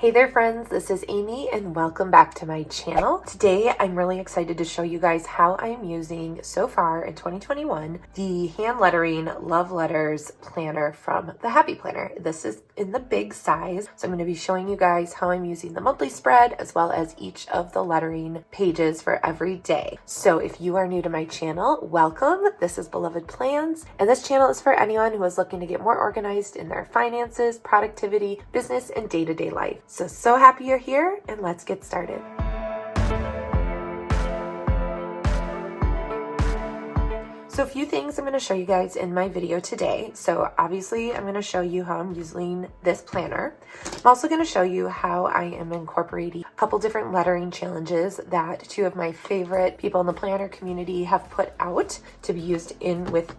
Hey there friends, this is Amy and welcome back to my channel. Today I'm really excited to show you guys how I am using so far in 2021 the hand lettering love letters planner from the Happy Planner. This is in the big size, so I'm going to be showing you guys how I'm using the monthly spread as well as each of the lettering pages for every day. So if you are new to my channel, welcome. This is Beloved Plans, and this channel is for anyone who is looking to get more organized in their finances, productivity, business, and day-to-day life. So happy you're here, and let's get started. So a few things I'm going to show you guys in my video today. So obviously I'm going to show you how I'm using this planner. I'm also going to show you how I am incorporating a couple different lettering challenges that two of my favorite people in the planner community have put out to be used in with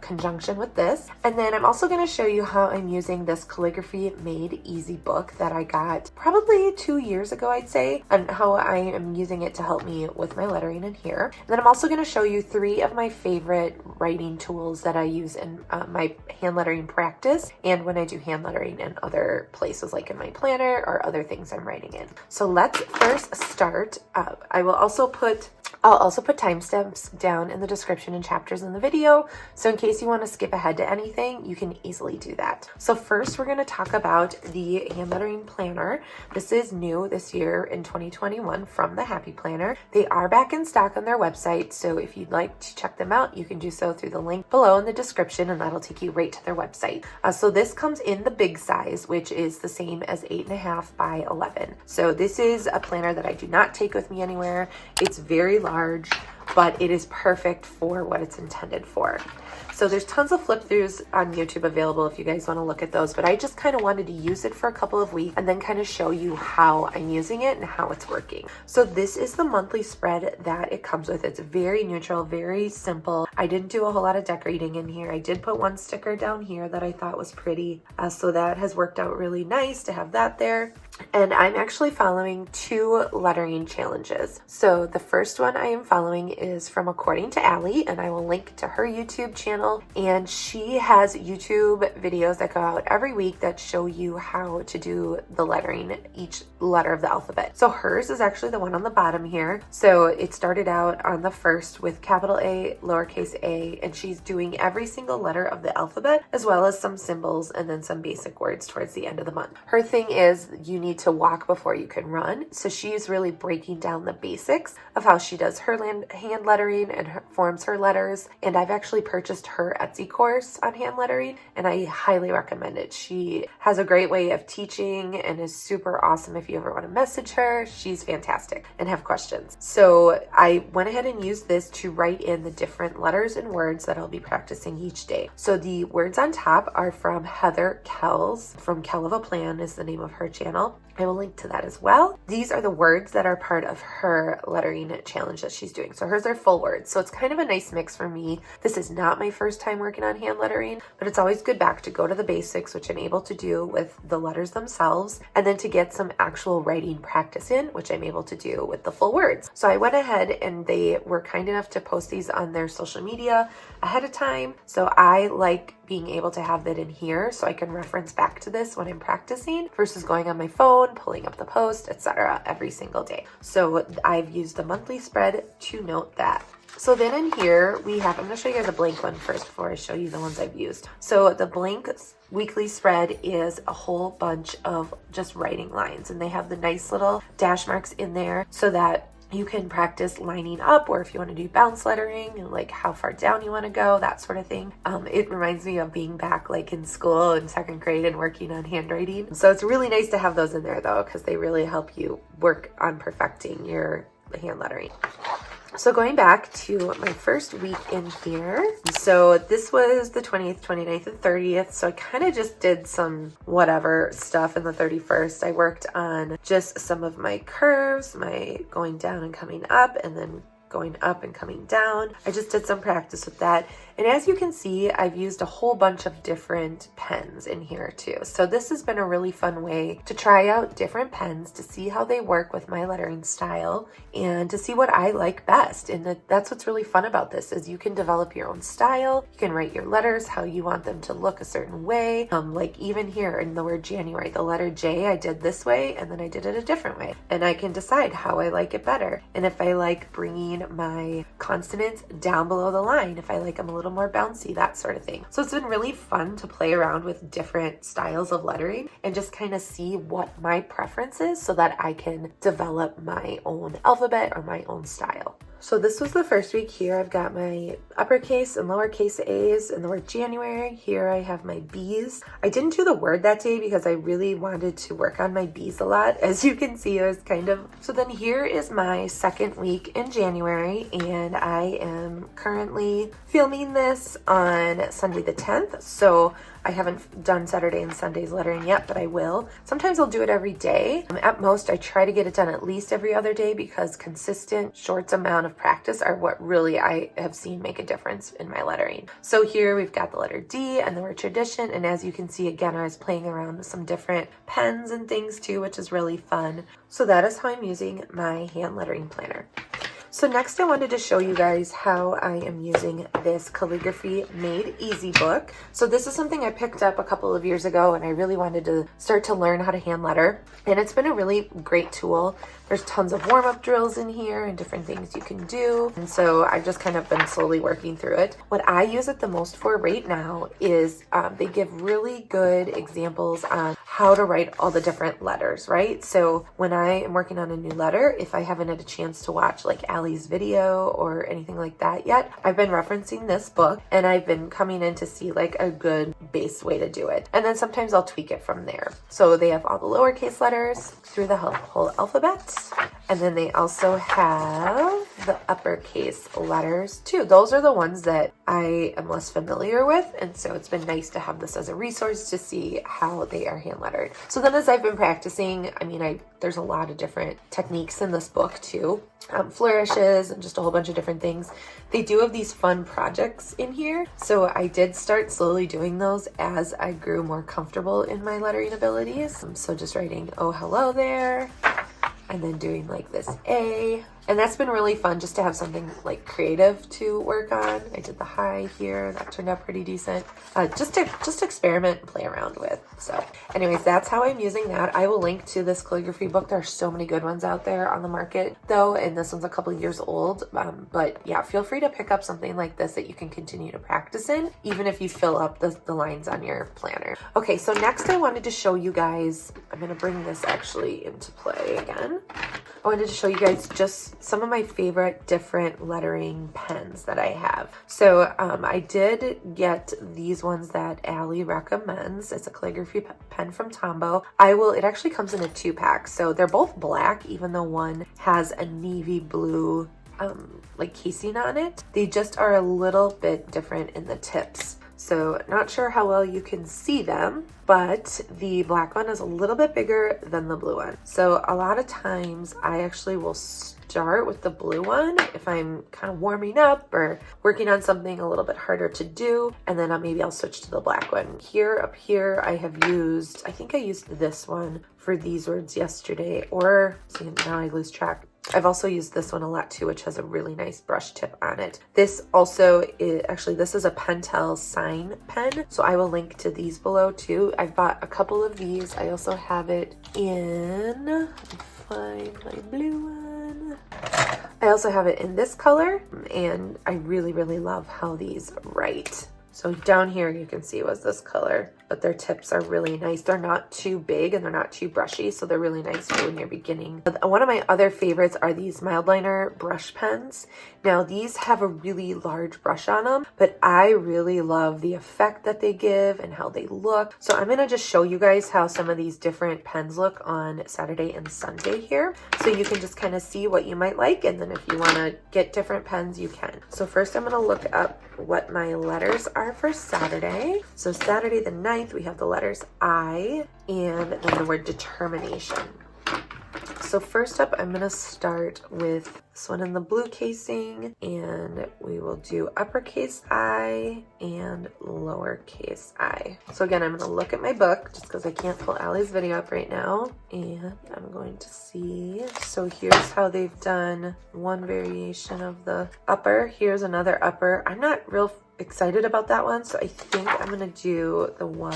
conjunction with this. And then I'm also going to show you how I'm using this Calligraphy Made Easy book that I got probably 2 years ago, I'd say, and how I am using it to help me with my lettering in here. And then I'm also going to show you 3 of my favorite writing tools that I use in my hand lettering practice and when I do hand lettering in other places like in my planner or other things I'm writing in. So let's first start. I'll also put timestamps down in the description and chapters in the video, so in case you want to skip ahead to anything, you can easily do that. So first we're going to talk about the hand lettering planner. This is new this year in 2021 from the Happy Planner. They are back in stock on their website, so if you'd like to check them out, you can do so through the link below in the description, and that'll take you right to their website. So this comes in the big size, which is the same as 8.5 by 11. So this is a planner that I do not take with me anywhere. It's very large, but it is perfect for what it's intended for. So there's tons of flip throughs on YouTube available if you guys want to look at those, but I just kind of wanted to use it for a couple of weeks and then kind of show you how I'm using it and how it's working. So this is the monthly spread that it comes with. It's very neutral, very simple. I didn't do a whole lot of decorating in here. I did put one sticker down here that I thought was pretty, so that has worked out really nice to have that there. And I'm actually following 2 lettering challenges. So the first one I am following is from According to Allie, and I will link to her YouTube channel. And she has YouTube videos that go out every week that show you how to do the lettering, each letter of the alphabet. So hers is actually the one on the bottom here. So it started out on the first with capital A, lowercase a, and she's doing every single letter of the alphabet as well as some symbols and then some basic words towards the end of the month. Her thing is you need to walk before you can run. So she's really breaking down the basics of how she does her hand lettering and forms her letters. And I've actually purchased her Etsy course on hand lettering, and I highly recommend it. She has a great way of teaching and is super awesome. If you ever want to message her, she's fantastic and have questions. So I went ahead and used this to write in the different letters and words that I'll be practicing each day. So the words on top are from Heather Kells, from Kell of a Plan is the name of her channel. I will link to that as well. These are the words that are part of her lettering challenge that she's doing. So hers are full words. So it's kind of a nice mix for me. This is not my first time working on hand lettering, but it's always good back to go to the basics, which I'm able to do with the letters themselves, and then to get some actual writing practice in, which I'm able to do with the full words. So I went ahead and they were kind enough to post these on their social media ahead of time. So I like being able to have that in here so I can reference back to this when I'm practicing versus going on my phone, pulling up the post, etc. every single day. So I've used the monthly spread to note that. So then in here we have, I'm going to show you guys a blank one first before I show you the ones I've used. So the blank weekly spread is a whole bunch of just writing lines, and they have the nice little dash marks in there so that you can practice lining up, or if you want to do bounce lettering and like how far down you want to go, that sort of thing. It reminds me of being back like in school in 2nd grade and working on handwriting. So it's really nice to have those in there though, because they really help you work on perfecting your hand lettering. So going back to my first week in here, so this was the 20th, 29th, and 30th. So I kind of just did some whatever stuff in the 31st. I worked on just some of my curves, my going down and coming up, and then going up and coming down. I just did some practice with that. And as you can see, I've used a whole bunch of different pens in here too. So this has been a really fun way to try out different pens to see how they work with my lettering style and to see what I like best. And that's what's really fun about this is you can develop your own style. You can write your letters how you want them to look a certain way. Like even here in the word January, the letter J I did this way and then I did it a different way. And I can decide how I like it better. And if I like bringing my consonants down below the line, if I like them a little more bouncy, that sort of thing. So it's been really fun to play around with different styles of lettering and just kind of see what my preference is so that I can develop my own alphabet or my own style. So this was the first week. Here I've got my uppercase and lowercase A's and the word January. Here I have my B's. I didn't do the word that day because I really wanted to work on my B's a lot. As you can see, it was kind of... So then here is my second week in January, and I am currently filming this on Sunday the 10th. So I haven't done Saturday and Sunday's lettering yet, but I will. Sometimes I'll do it every day. At most, I try to get it done at least every other day because consistent, short amount of practice are what really I have seen make a difference in my lettering. So here we've got the letter D and the word tradition. And as you can see, again, I was playing around with some different pens and things too, which is really fun. So that is how I'm using my hand lettering planner. So next I wanted to show you guys how I am using this Calligraphy Made Easy book. So this is something I picked up a couple of years ago and I really wanted to start to learn how to hand letter. And it's been a really great tool. There's tons of warm-up drills in here and different things you can do. And so I've just kind of been slowly working through it. What I use it the most for right now is they give really good examples on how to write all the different letters, right? So when I am working on a new letter, if I haven't had a chance to watch like Allie's video or anything like that yet, I've been referencing this book and I've been coming in to see like a good base way to do it. And then sometimes I'll tweak it from there. So they have all the lowercase letters through the whole alphabet. And then they also have the uppercase letters too. Those are the ones that I am less familiar with. And so it's been nice to have this as a resource to see how they are hand lettered. So then as I've been practicing, there's a lot of different techniques in this book too. Flourishes and just a whole bunch of different things. They do have these fun projects in here. So I did start slowly doing those as I grew more comfortable in my lettering abilities. So just writing, oh, hello there. And then doing like this A. And that's been really fun just to have something like creative to work on. I did the hi here. That turned out pretty decent. Just to experiment and play around with. So anyways, that's how I'm using that. I will link to this calligraphy book. There are so many good ones out there on the market though. And this one's a couple of years old. But yeah, feel free to pick up something like this that you can continue to practice in, even if you fill up the lines on your planner. Okay, so next I wanted to show you guys, I'm going to bring this actually into play again. I wanted to show you guys just some of my favorite different lettering pens that I have. So I did get these ones that Allie recommends. It's a calligraphy pen from Tombow. It actually comes in a 2-pack. So they're both black, even though one has a navy blue like casing on it. They just are a little bit different in the tips. So not sure how well you can see them, but the black one is a little bit bigger than the blue one. So a lot of times I actually will start with the blue one if I'm kind of warming up or working on something a little bit harder to do, and then maybe I'll switch to the black one. Here, up here, I think I used this one for these words yesterday, or see, now I lose track. I've also used this one a lot too, which has a really nice brush tip on it. This also is, this is a Pentel sign pen. So I will link to these below too. I've bought a couple of these. I also have it in, find my blue one. I also have it in this color, and I really, really love how these write. So down here you can see was this color, but their tips are really nice. They're not too big and they're not too brushy, so they're really nice for when you're beginning. One of my other favorites are these Mildliner brush pens. Now these have a really large brush on them, but I really love the effect that they give and how they look. So I'm gonna just show you guys how some of these different pens look on Saturday and Sunday here. So you can just kind of see what you might like, and then if you wanna get different pens, you can. So first I'm gonna look up what my letters are for Saturday. So Saturday the 9th, we have the letters I and then the word determination. so first up, I'm gonna start with this one in the blue casing, and we will do uppercase I and lowercase I. So again, I'm gonna look at my book just because I can't pull Allie's video up right now, and I'm going to see. So here's how they've done one variation of the upper. Here's another upper. I'm not real excited about that one, so I think I'm gonna do the one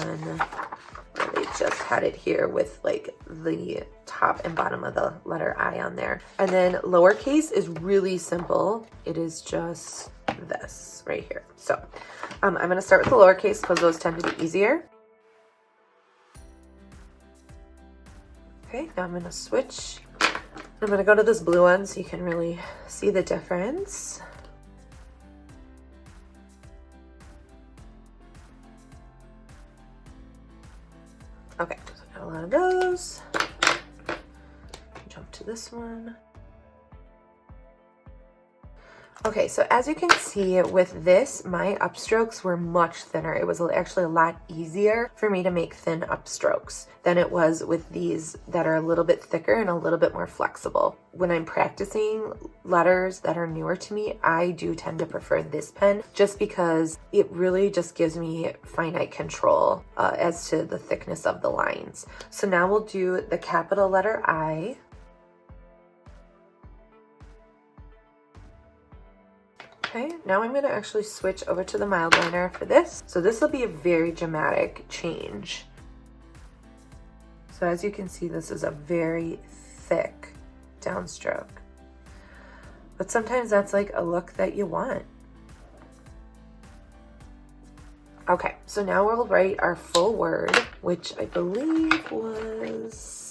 where they just had it here with like the top and bottom of the letter I on there. And then lowercase is really simple. It is just this right here. So I'm gonna start with the lowercase because those tend to be easier. Okay, now I'm gonna switch. I'm gonna go to this blue one so you can really see the difference. Okay, so I got a lot of those. Jump to this one. Okay, so as you can see with this, my upstrokes were much thinner. It was actually a lot easier for me to make thin upstrokes than it was with these that are a little bit thicker and a little bit more flexible. When I'm practicing letters that are newer to me, I do tend to prefer this pen just because it really just gives me finite control as to the thickness of the lines. So now we'll do the capital letter I. Okay, now I'm going to actually switch over to the mild liner for this. So this will be a very dramatic change. So as you can see, this is a very thick downstroke. But sometimes that's like a look that you want. Okay, so now we'll write our full word, which I believe was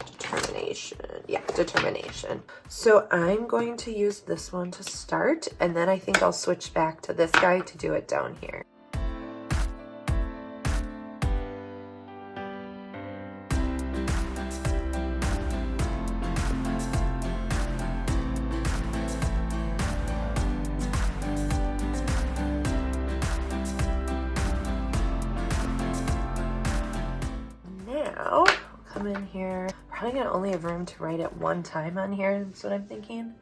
determination. Yeah, determination. So I'm going to use this one to start, and then I think I'll switch back to this guy to do it down here. Now, come in here. Probably gonna only have room to write it one time on here, that's what I'm thinking.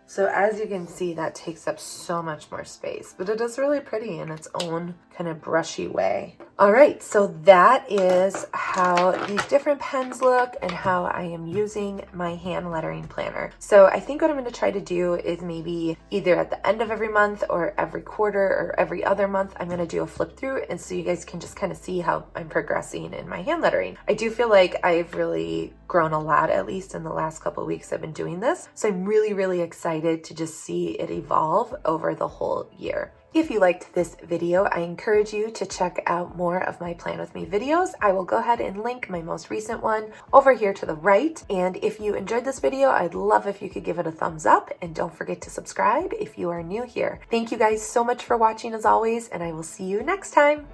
So as you can see, that takes up so much more space, but it is really pretty in its own kind of brushy way. All right, so that is how these different pens look and how I am using my hand lettering planner. So I think what I'm going to try to do is maybe either at the end of every month or every quarter or every other month, I'm going to do a flip through, and so you guys can just kind of see how I'm progressing in my hand lettering. I do feel like I've really grown a lot, at least in the last couple of weeks I've been doing this. So I'm really, really excited to just see it evolve over the whole year. If you liked this video, I encourage you to check out more of my Plan With Me videos. I will go ahead and link my most recent one over here to the right. And if you enjoyed this video, I'd love if you could give it a thumbs up, and don't forget to subscribe if you are new here. Thank you guys so much for watching as always, and I will see you next time.